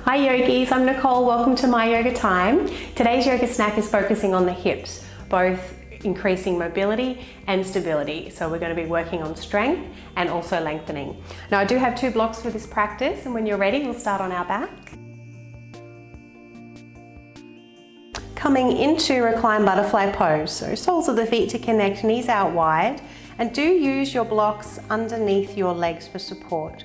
Hi yogis, I'm Nicole. Welcome to My Yoga Time. Today's yoga snack is focusing on the hips, both increasing mobility and stability. So we're going to be working on strength and also lengthening. Now I do have 2 blocks for this practice, and when you're ready, we'll start on our back. Coming into reclined butterfly pose, so soles of the feet to connect, knees out wide, and do use your blocks underneath your legs for support.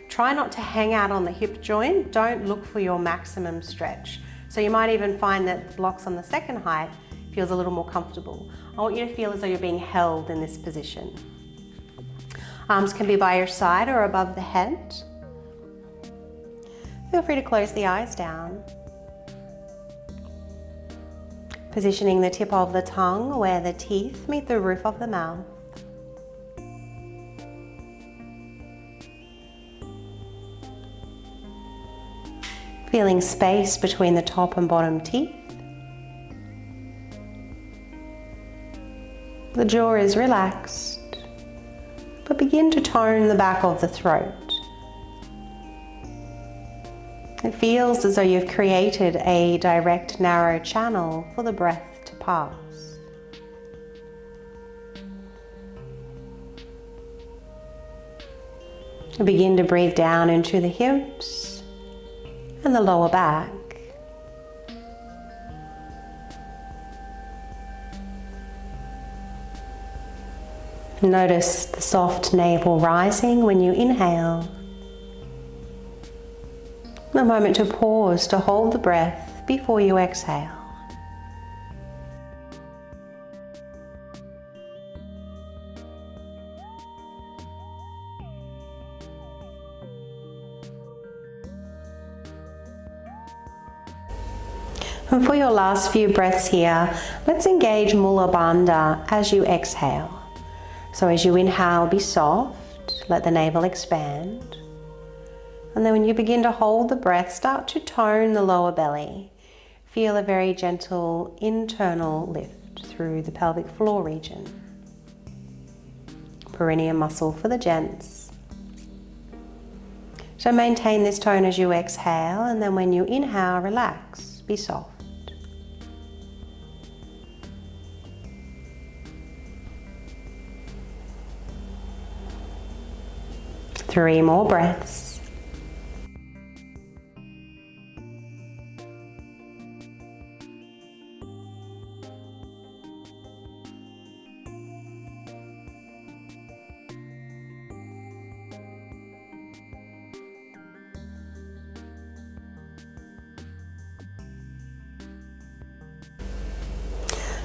Try not to hang out on the hip joint. Don't look for your maximum stretch. So you might even find that the blocks on the second height feels a little more comfortable. I want you to feel as though you're being held in this position. Arms can be by your side or above the head. Feel free to close the eyes down. Positioning the tip of the tongue where the teeth meet the roof of the mouth. Feeling space between the top and bottom teeth. The jaw is relaxed, but begin to tone the back of the throat. It feels as though you've created a direct, narrow channel for the breath to pass. Begin to breathe down into the hips and the lower back. Notice the soft navel rising when you inhale. A moment to pause to hold the breath before you exhale. And for your last few breaths here, let's engage Mula Bandha as you exhale. So as you inhale, be soft, let the navel expand. And then when you begin to hold the breath, start to tone the lower belly. Feel a very gentle internal lift through the pelvic floor region. Perineum muscle for the gents. So maintain this tone as you exhale, and then when you inhale, relax, be soft. 3 more breaths.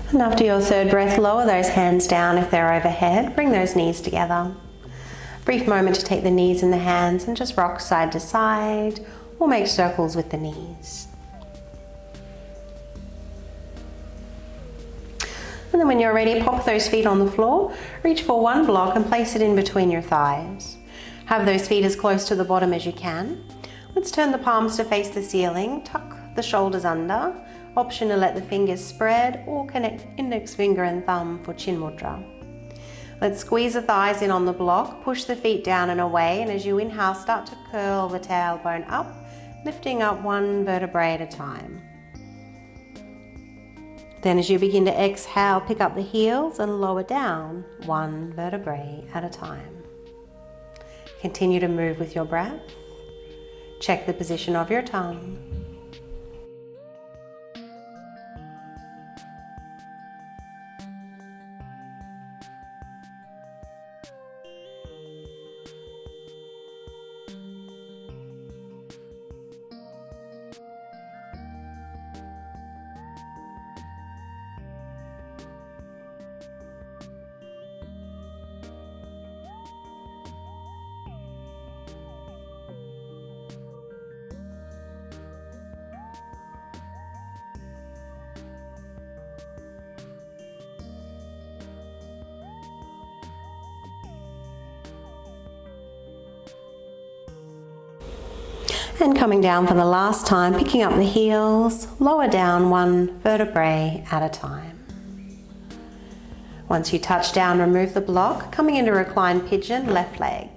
And after your 3rd breath, lower those hands down if they're overhead. Bring those knees together. Brief moment to take the knees in the hands and just rock side to side or make circles with the knees. And then when you're ready, pop those feet on the floor, reach for 1 block and place it in between your thighs. Have those feet as close to the bottom as you can. Let's turn the palms to face the ceiling, tuck the shoulders under. Option to let the fingers spread or connect index finger and thumb for Chin Mudra. Let's squeeze the thighs in on the block, push the feet down and away, and as you inhale, start to curl the tailbone up, lifting up 1 vertebrae at a time. Then as you begin to exhale, pick up the heels and lower down 1 vertebrae at a time. Continue to move with your breath. Check the position of your tongue. And coming down for the last time, picking up the heels, lower down 1 vertebrae at a time. Once you touch down, remove the block, coming into reclined pigeon, left leg.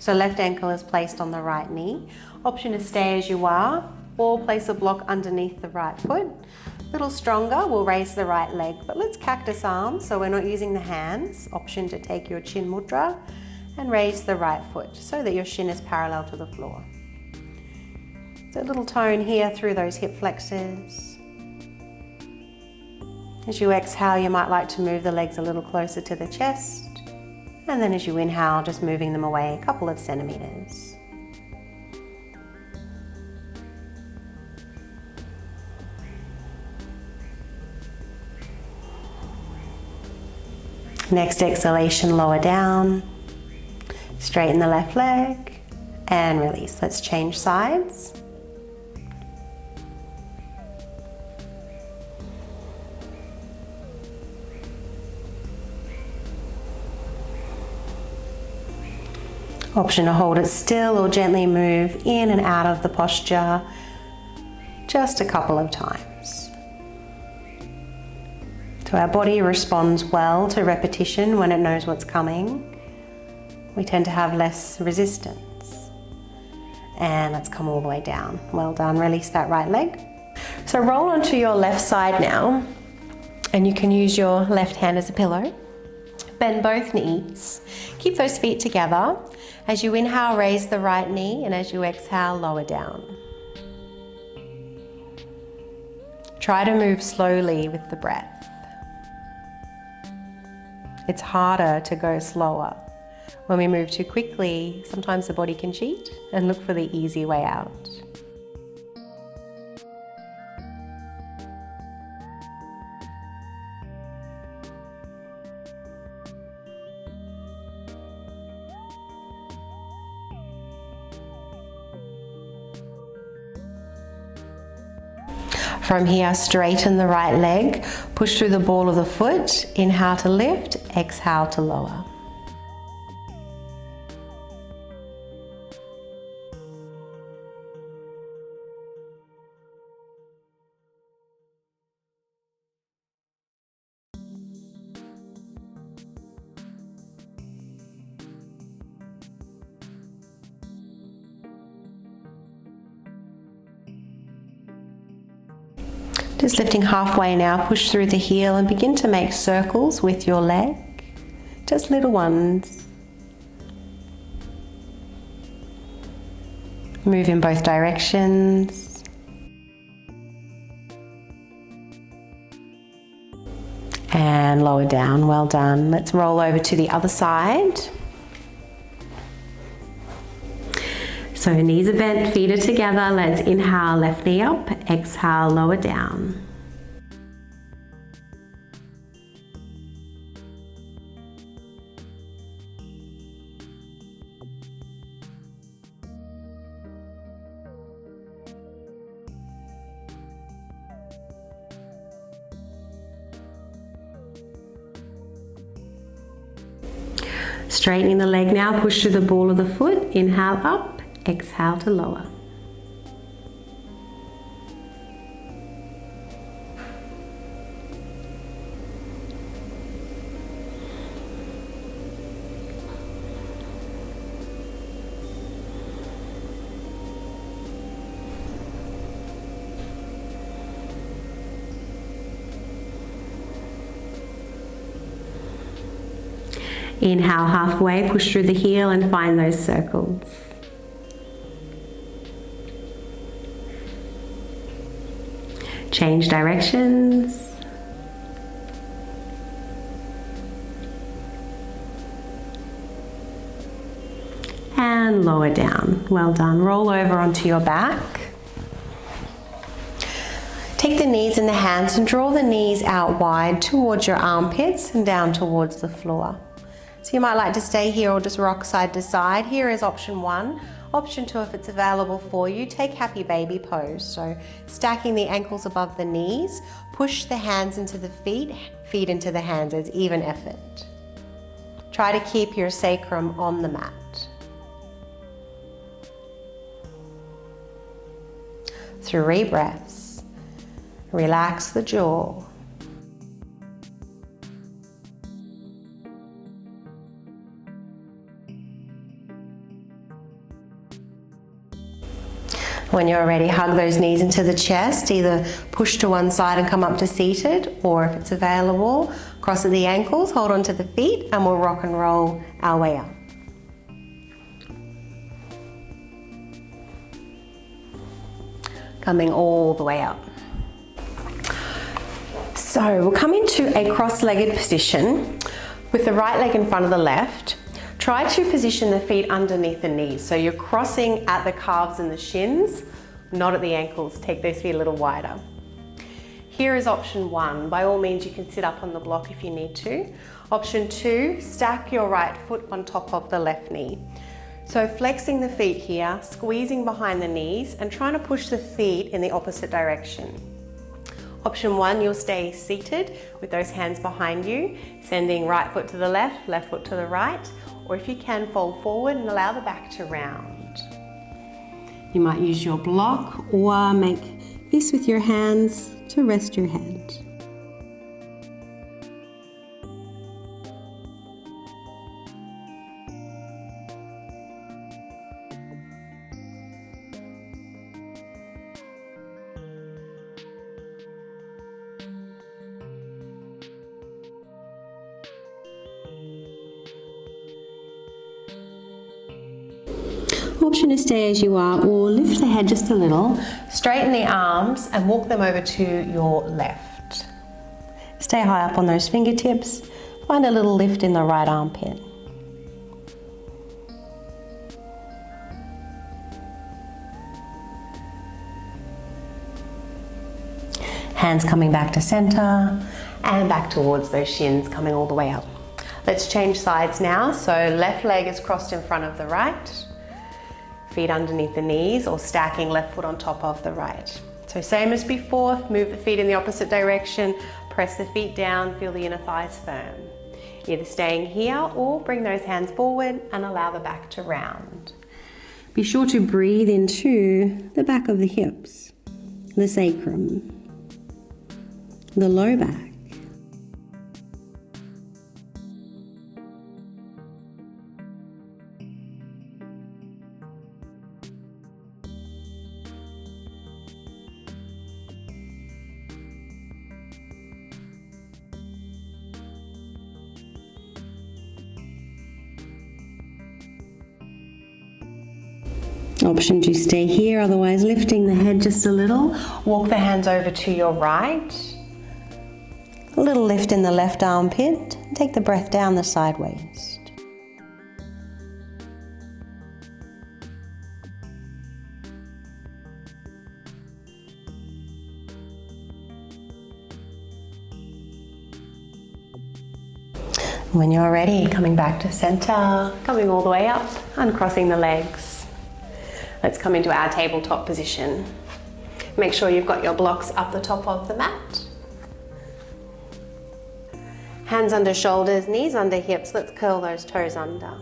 So left ankle is placed on the right knee. Option to stay as you are, or place a block underneath the right foot. A little stronger, we'll raise the right leg, but let's cactus arms so we're not using the hands. Option to take your chin mudra and raise the right foot so that your shin is parallel to the floor. So a little tone here through those hip flexors. As you exhale, you might like to move the legs a little closer to the chest. And then as you inhale, just moving them away a couple of centimeters. Next exhalation, lower down. Straighten the left leg and release. Let's change sides. Option to hold it still or gently move in and out of the posture just a couple of times. So our body responds well to repetition when it knows what's coming. We tend to have less resistance. And let's come all the way down. Well done, release that right leg. So roll onto your left side now, and you can use your left hand as a pillow. Bend both knees. Keep those feet together. As you inhale, raise the right knee, and as you exhale, lower down. Try to move slowly with the breath. It's harder to go slower. When we move too quickly, sometimes the body can cheat and look for the easy way out. From here, straighten the right leg, push through the ball of the foot, inhale to lift, exhale to lower. Just lifting halfway now, push through the heel and begin to make circles with your leg. Just little ones. Move in both directions. And lower down, well done. Let's roll over to the other side. So knees are bent, feet are together. Let's inhale, left knee up, exhale, lower down. Straightening the leg now, push through the ball of the foot, inhale up, exhale to lower. Inhale halfway, push through the heel and find those circles. Change directions. And lower down. Well done. Roll over onto your back. Take the knees in the hands and draw the knees out wide towards your armpits and down towards the floor. So you might like to stay here or just rock side to side. Here is option 1. Option 2, if it's available for you, take happy baby pose. So stacking the ankles above the knees, push the hands into the feet, feet into the hands as even effort. Try to keep your sacrum on the mat. 3 breaths. Relax the jaw. When you're ready, hug those knees into the chest, either push to one side and come up to seated, or if it's available, cross at the ankles, hold onto the feet, and we'll rock and roll our way up. Coming all the way up. So we'll come into a cross-legged position with the right leg in front of the left. Try to position the feet underneath the knees. So you're crossing at the calves and the shins, not at the ankles. Take those feet a little wider. Here is option 1. By all means, you can sit up on the block if you need to. Option 2, stack your right foot on top of the left knee. So flexing the feet here, squeezing behind the knees and trying to push the feet in the opposite direction. Option 1, you'll stay seated with those hands behind you, sending right foot to the left foot to the right, or if you can, fold forward and allow the back to round. You might use your block or make this with your hands to rest your head. Option to stay as you are, or lift the head just a little, straighten the arms and walk them over to your left. Stay high up on those fingertips, find a little lift in the right armpit. Hands coming back to center and back towards those shins, coming all the way up. Let's change sides now. So left leg is crossed in front of the right. Feet underneath the knees or stacking left foot on top of the right. So same as before, move the feet in the opposite direction, press the feet down, feel the inner thighs firm. Either staying here or bring those hands forward and allow the back to round. Be sure to breathe into the back of the hips, the sacrum, the low back. Option to stay here, otherwise lifting the head just a little. Walk the hands over to your right. A little lift in the left armpit. Take the breath down the side waist. When you're ready, coming back to center, coming all the way up, uncrossing the legs. Let's come into our tabletop position. Make sure you've got your blocks up the top of the mat. Hands under shoulders, knees under hips. Let's curl those toes under.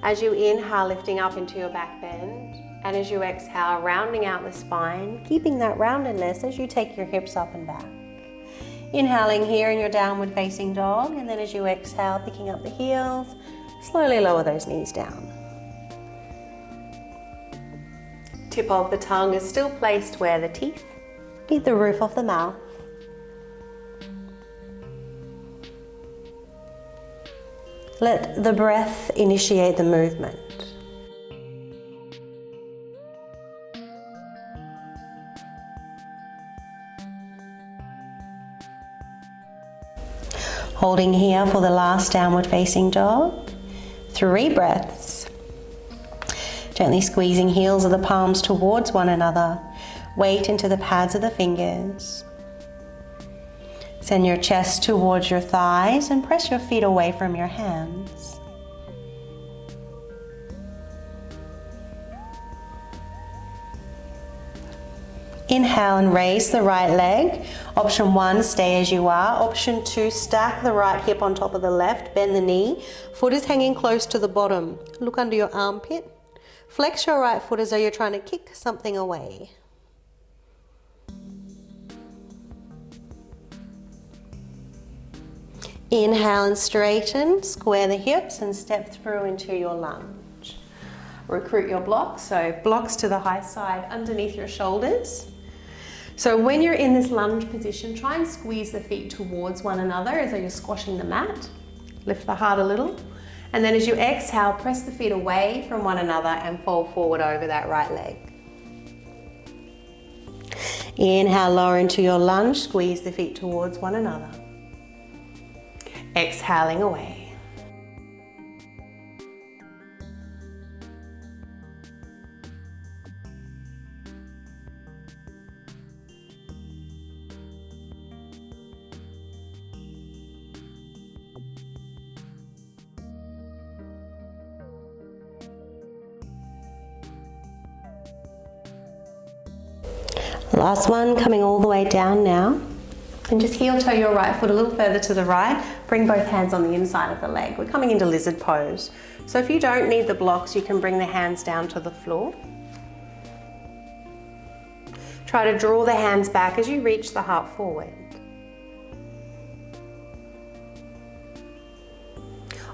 As you inhale, lifting up into your back bend. And as you exhale, rounding out the spine, keeping that roundedness as you take your hips up and back. Inhaling here in your downward facing dog. And then as you exhale, picking up the heels, slowly lower those knees down. Tip of the tongue is still placed where the teeth meet the roof of the mouth. Let the breath initiate the movement. Holding here for the last downward facing dog. 3 breaths. Gently squeezing heels of the palms towards one another. Weight into the pads of the fingers. Send your chest towards your thighs and press your feet away from your hands. Inhale and raise the right leg. Option 1, stay as you are. Option 2, stack the right hip on top of the left, bend the knee. Foot is hanging close to the bottom. Look under your armpit. Flex your right foot as though you're trying to kick something away. Inhale and straighten, square the hips and step through into your lunge. recruit your blocks. So blocks to the high side underneath your shoulders. So when you're in this lunge position, try and squeeze the feet towards one another as though you're squashing the mat. Lift the heart a little. And then as you exhale, press the feet away from one another and fold forward over that right leg. Inhale, lower into your lunge, squeeze the feet towards one another. Exhaling away. Last one, coming all the way down now. And just heel toe your right foot a little further to the right. Bring both hands on the inside of the leg. We're coming into lizard pose. So if you don't need the blocks, you can bring the hands down to the floor. Try to draw the hands back as you reach the heart forward.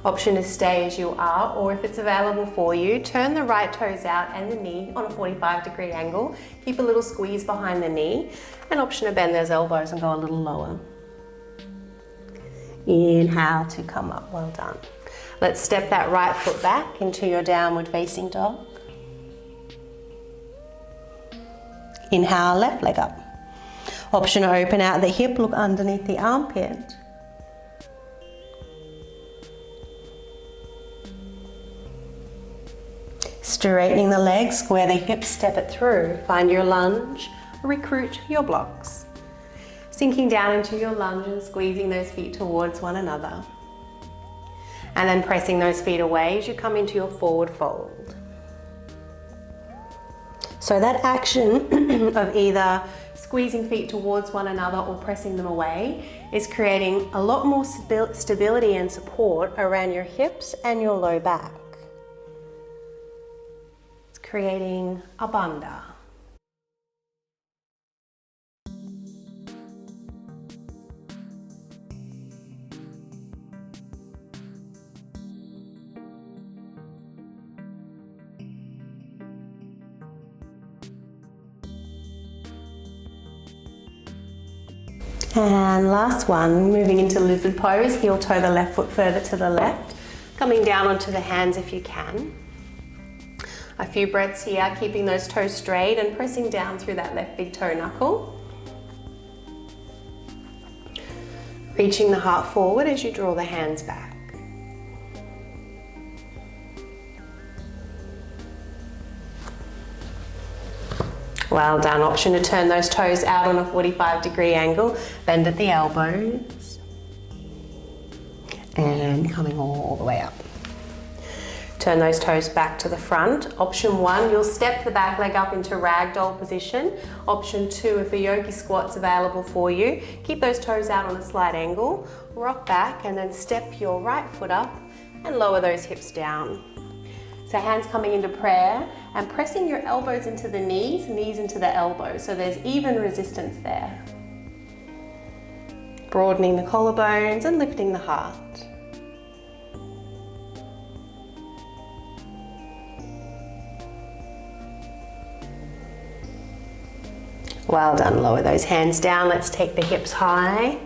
Option to stay as you are, or if it's available for you, turn the right toes out and the knee on a 45-degree angle. Keep a little squeeze behind the knee, and option to bend those elbows and go a little lower. Inhale to come up, well done. Let's step that right foot back into your downward facing dog. Inhale, left leg up. Option to open out the hip, look underneath the armpit. Straightening the legs, square the hips, step it through. Find your lunge, recruit your blocks. Sinking down into your lunge and squeezing those feet towards one another. And then pressing those feet away as you come into your forward fold. So that action of either squeezing feet towards one another or pressing them away is creating a lot more stability and support around your hips and your low back. Creating a bandha. And last one, moving into lizard pose, heel toe the left foot further to the left, coming down onto the hands if you can. A few breaths here, keeping those toes straight and pressing down through that left big toe knuckle. Reaching the heart forward as you draw the hands back. Well done. Option to turn those toes out on a 45-degree angle, bend at the elbows, and coming all the way up. Turn those toes back to the front. Option 1, you'll step the back leg up into ragdoll position. Option 2, if a yogi squat's available for you, keep those toes out on a slight angle, rock back and then step your right foot up and lower those hips down. So hands coming into prayer and pressing your elbows into the knees, knees into the elbows, so there's even resistance there. Broadening the collarbones and lifting the heart. Well done, lower those hands down. Let's take the hips high.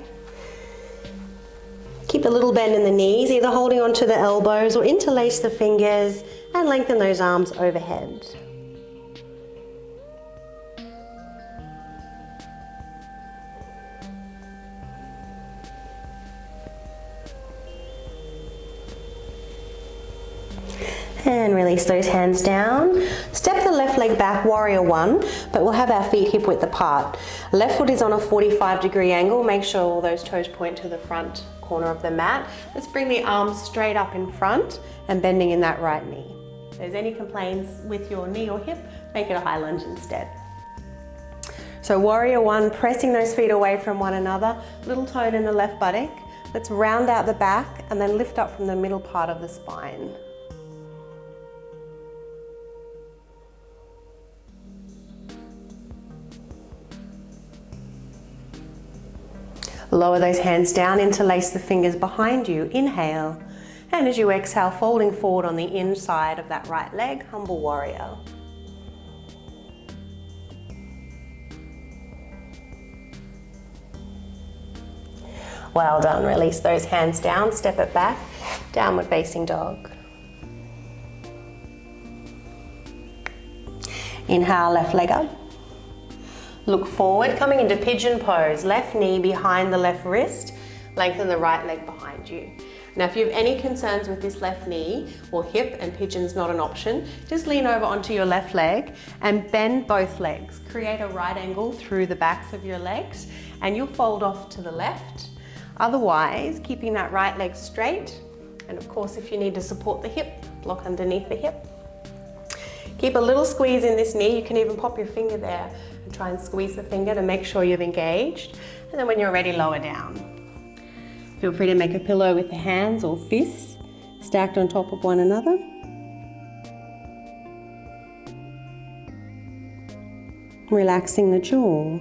Keep a little bend in the knees, either holding onto the elbows or interlace the fingers and lengthen those arms overhead. And release those hands down. Step the left leg back, warrior 1, but we'll have our feet hip width apart. Left foot is on a 45-degree angle. Make sure all those toes point to the front corner of the mat. Let's bring the arms straight up in front and bending in that right knee. If there's any complaints with your knee or hip, make it a high lunge instead. So warrior 1, pressing those feet away from one another, little toe in the left buttock. Let's round out the back and then lift up from the middle part of the spine. Lower those hands down, interlace the fingers behind you. Inhale And as you exhale, folding forward on the inside of that right leg, humble warrior. Well done. Release those hands down, step it back, downward facing dog. Inhale, left leg up. Look forward, coming into pigeon pose. Left knee behind the left wrist, lengthen the right leg behind you. Now, if you have any concerns with this left knee or hip and pigeon's not an option, just lean over onto your left leg and bend both legs. Create a right angle through the backs of your legs and you'll fold off to the left. Otherwise, keeping that right leg straight, and of course, if you need to support the hip, block underneath the hip. Keep a little squeeze in this knee. You can even pop your finger there and try and squeeze the finger to make sure you've engaged. And then when you're ready, lower down. Feel free to make a pillow with the hands or fists stacked on top of one another. Relaxing the jaw.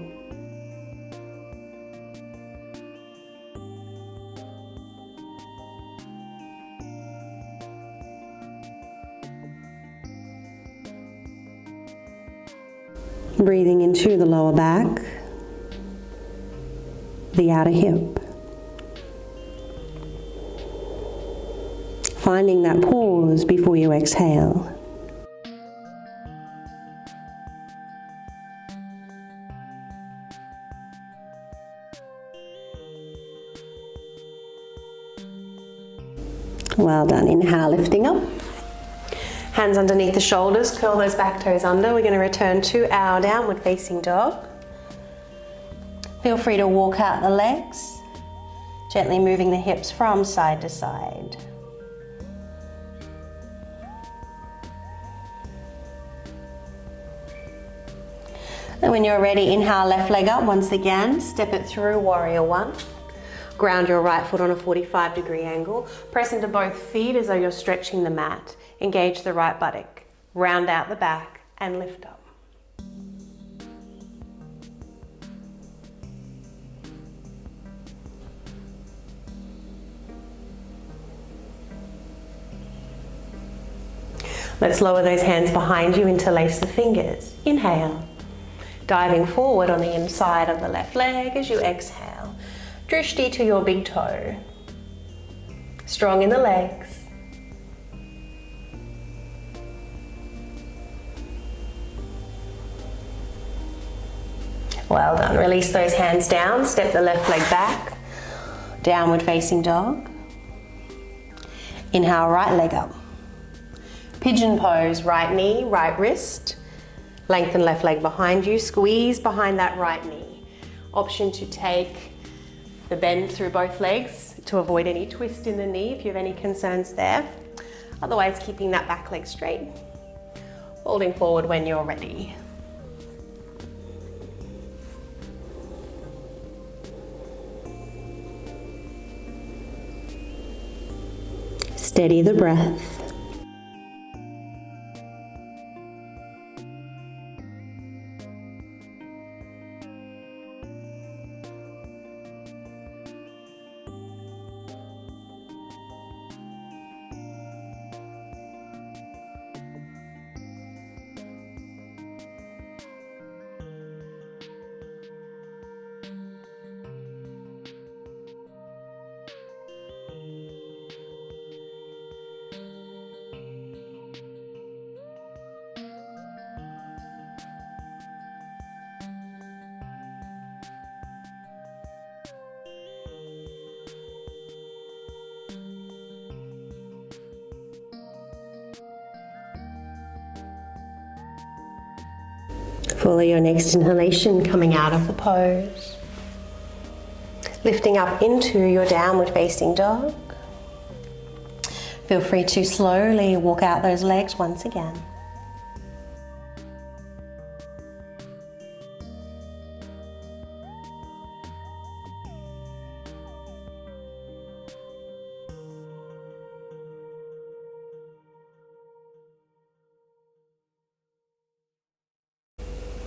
Breathing into the lower back, the outer hip. Finding that pause before you exhale. Well done. Inhale, lifting up. Hands underneath the shoulders, curl those back toes under. We're going to return to our downward facing dog. Feel free to walk out the legs, gently moving the hips from side to side. And when you're ready, inhale, left leg up once again, step it through, warrior one. Ground your right foot on a 45-degree angle. Press into both feet as though you're stretching the mat. Engage the right buttock. Round out the back and lift up. Let's lower those hands behind you, interlace the fingers. Inhale. Diving forward on the inside of the left leg as you exhale. Drishti to your big toe. Strong in the legs. Well done. Release those hands down. Step the left leg back. Downward facing dog. Inhale, right leg up. Pigeon pose, right knee, right wrist. Lengthen left leg behind you. Squeeze behind that right knee. Option to take the bend through both legs to avoid any twist in the knee if you have any concerns there. Otherwise, keeping that back leg straight. Folding forward when you're ready. Steady the breath. Follow your next inhalation coming out of the pose. Lifting up into your downward facing dog. Feel free to slowly walk out those legs once again.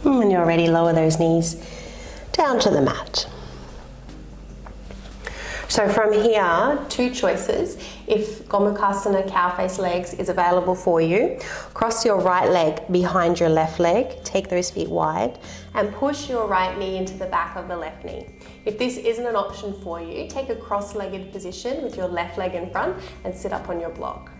When you're ready, lower those knees down to the mat. So from here, two choices. If Gomukhasana cow face legs is available for you, cross your right leg behind your left leg, take those feet wide, and push your right knee into the back of the left knee. If this isn't an option for you, take a cross-legged position with your left leg in front and sit up on your block.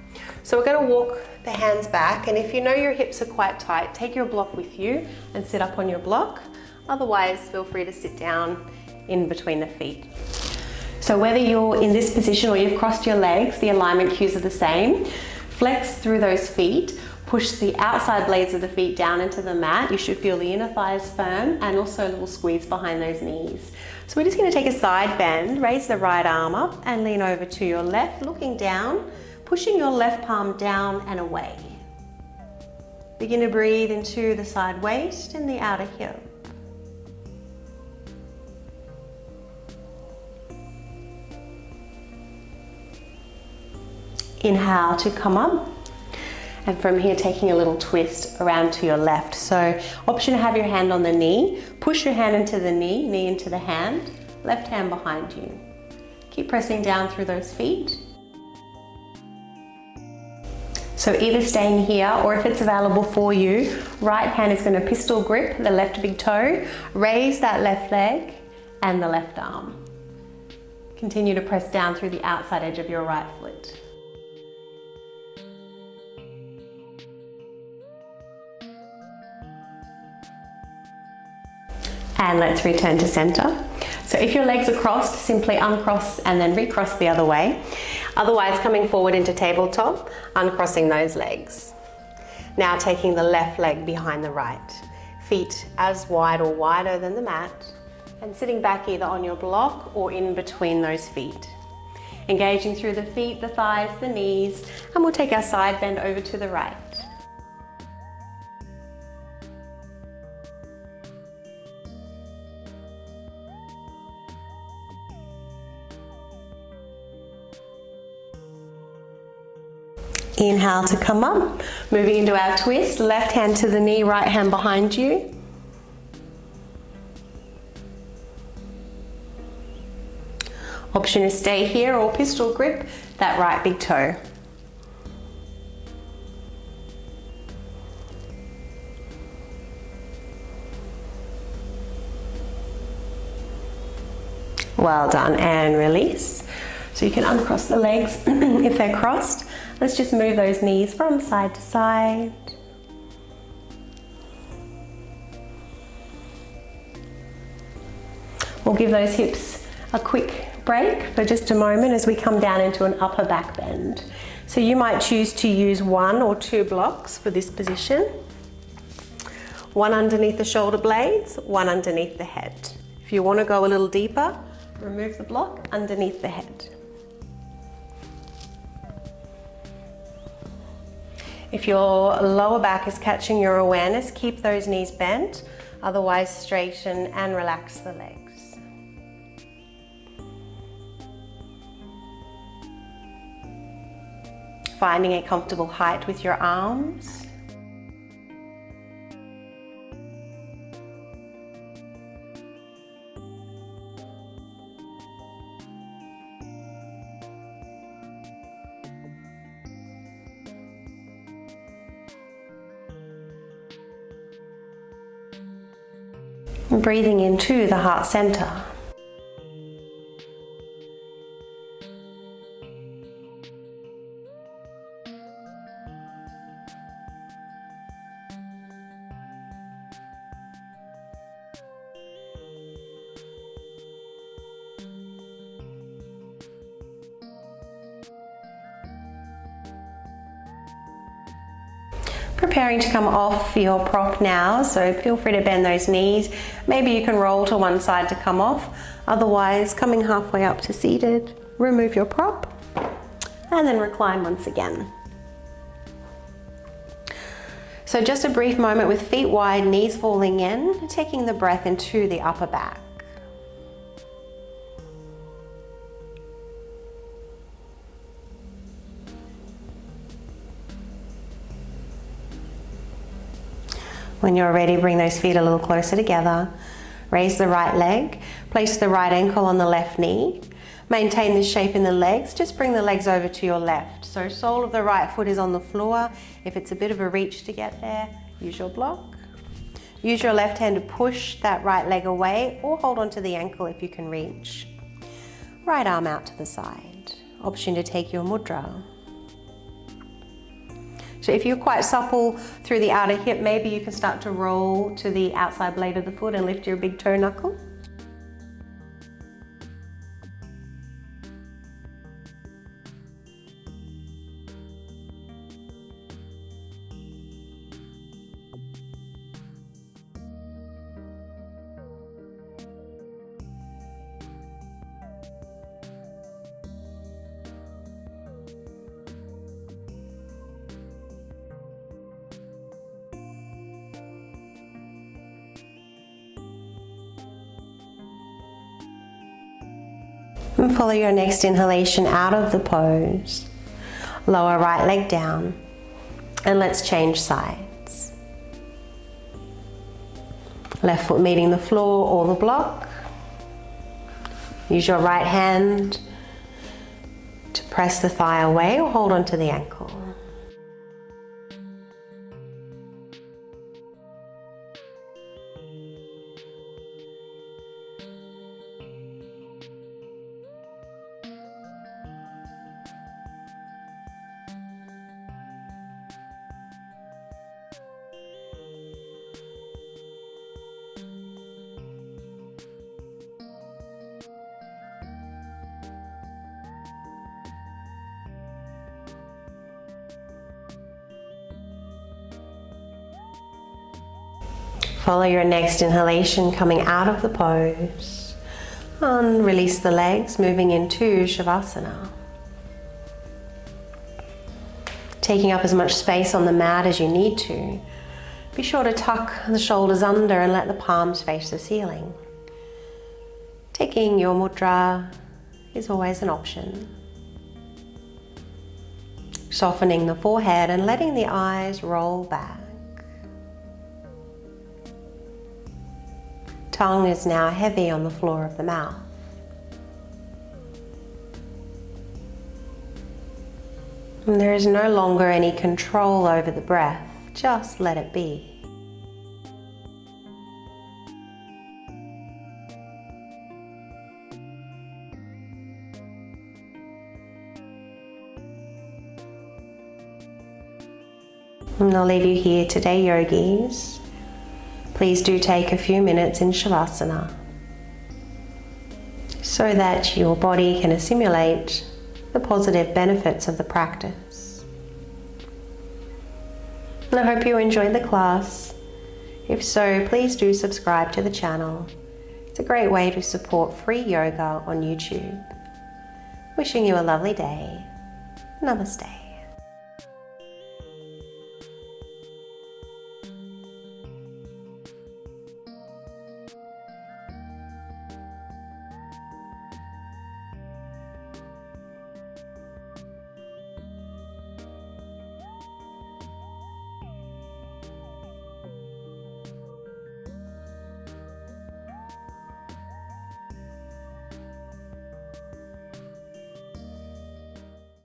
So we're going to walk the hands back, and if you know your hips are quite tight, take your block with you and sit up on your block. Otherwise, feel free to sit down in between the feet. So whether you're in this position or you've crossed your legs, the alignment cues are the same. Flex through those feet, push the outside blades of the feet down into the mat. You should feel the inner thighs firm and also a little squeeze behind those knees. So we're just going to take a side bend, raise the right arm up and lean over to your left, looking down, pushing your left palm down and away. Begin to breathe into the side waist and the outer hip. Inhale to come up, and from here taking a little twist around to your left. So option to have your hand on the knee, push your hand into the knee, knee into the hand, left hand behind you. Keep pressing down through those feet. So either staying here, or if it's available for you, right hand is going to pistol grip the left big toe, raise that left leg and the left arm. Continue to press down through the outside edge of your right foot. And let's return to center. So if your legs are crossed, simply uncross and then recross the other way. Otherwise, coming forward into tabletop, uncrossing those legs. Now taking the left leg behind the right. Feet as wide or wider than the mat, and sitting back either on your block or in between those feet. Engaging through the feet, the thighs, the knees, and we'll take our side bend over to the right. Inhale to come up, moving into our twist, left hand to the knee, right hand behind you. Option is stay here or pistol grip that right big toe. Well done, and release. So you can uncross the legs if they're crossed. Let's just move those knees from side to side. We'll give those hips a quick break for just a moment as we come down into an upper back bend. So you might choose to use one or two blocks for this position. One underneath the shoulder blades, one underneath the head. If you want to go a little deeper, remove the block underneath the head. If your lower back is catching your awareness, keep those knees bent, otherwise straighten and relax the legs. Finding a comfortable height with your arms. Breathing into the heart center. Preparing to come off your prop now, so feel free to bend those knees. Maybe you can roll to one side to come off. Otherwise, coming halfway up to seated, remove your prop and then recline once again. So just a brief moment with feet wide, knees falling in, taking the breath into the upper back. When you're ready, bring those feet a little closer together. Raise the right leg, place the right ankle on the left knee. Maintain this shape in the legs. Just bring the legs over to your left. So sole of the right foot is on the floor. If it's a bit of a reach to get there, use your block. Use your left hand to push that right leg away or hold onto the ankle if you can reach. Right arm out to the side. Option to take your mudra. So if you're quite supple through the outer hip, maybe you can start to roll to the outside blade of the foot and lift your big toe knuckle. And follow your next inhalation out of the pose. Lower right leg down. And let's change sides. Left foot meeting the floor or the block. Use your right hand to press the thigh away or hold onto the ankle. Follow your next inhalation coming out of the pose. And release the legs, moving into Shavasana. Taking up as much space on the mat as you need to. Be sure to tuck the shoulders under and let the palms face the ceiling. Taking your mudra is always an option. Softening the forehead and letting the eyes roll back. Tongue is now heavy on the floor of the mouth. And there is no longer any control over the breath, just let it be. And I'll leave you here today, yogis. Please do take a few minutes in Shavasana so that your body can assimilate the positive benefits of the practice. And I hope you enjoyed the class. If so, please do subscribe to the channel. It's a great way to support free yoga on YouTube. Wishing you a lovely day. Namaste.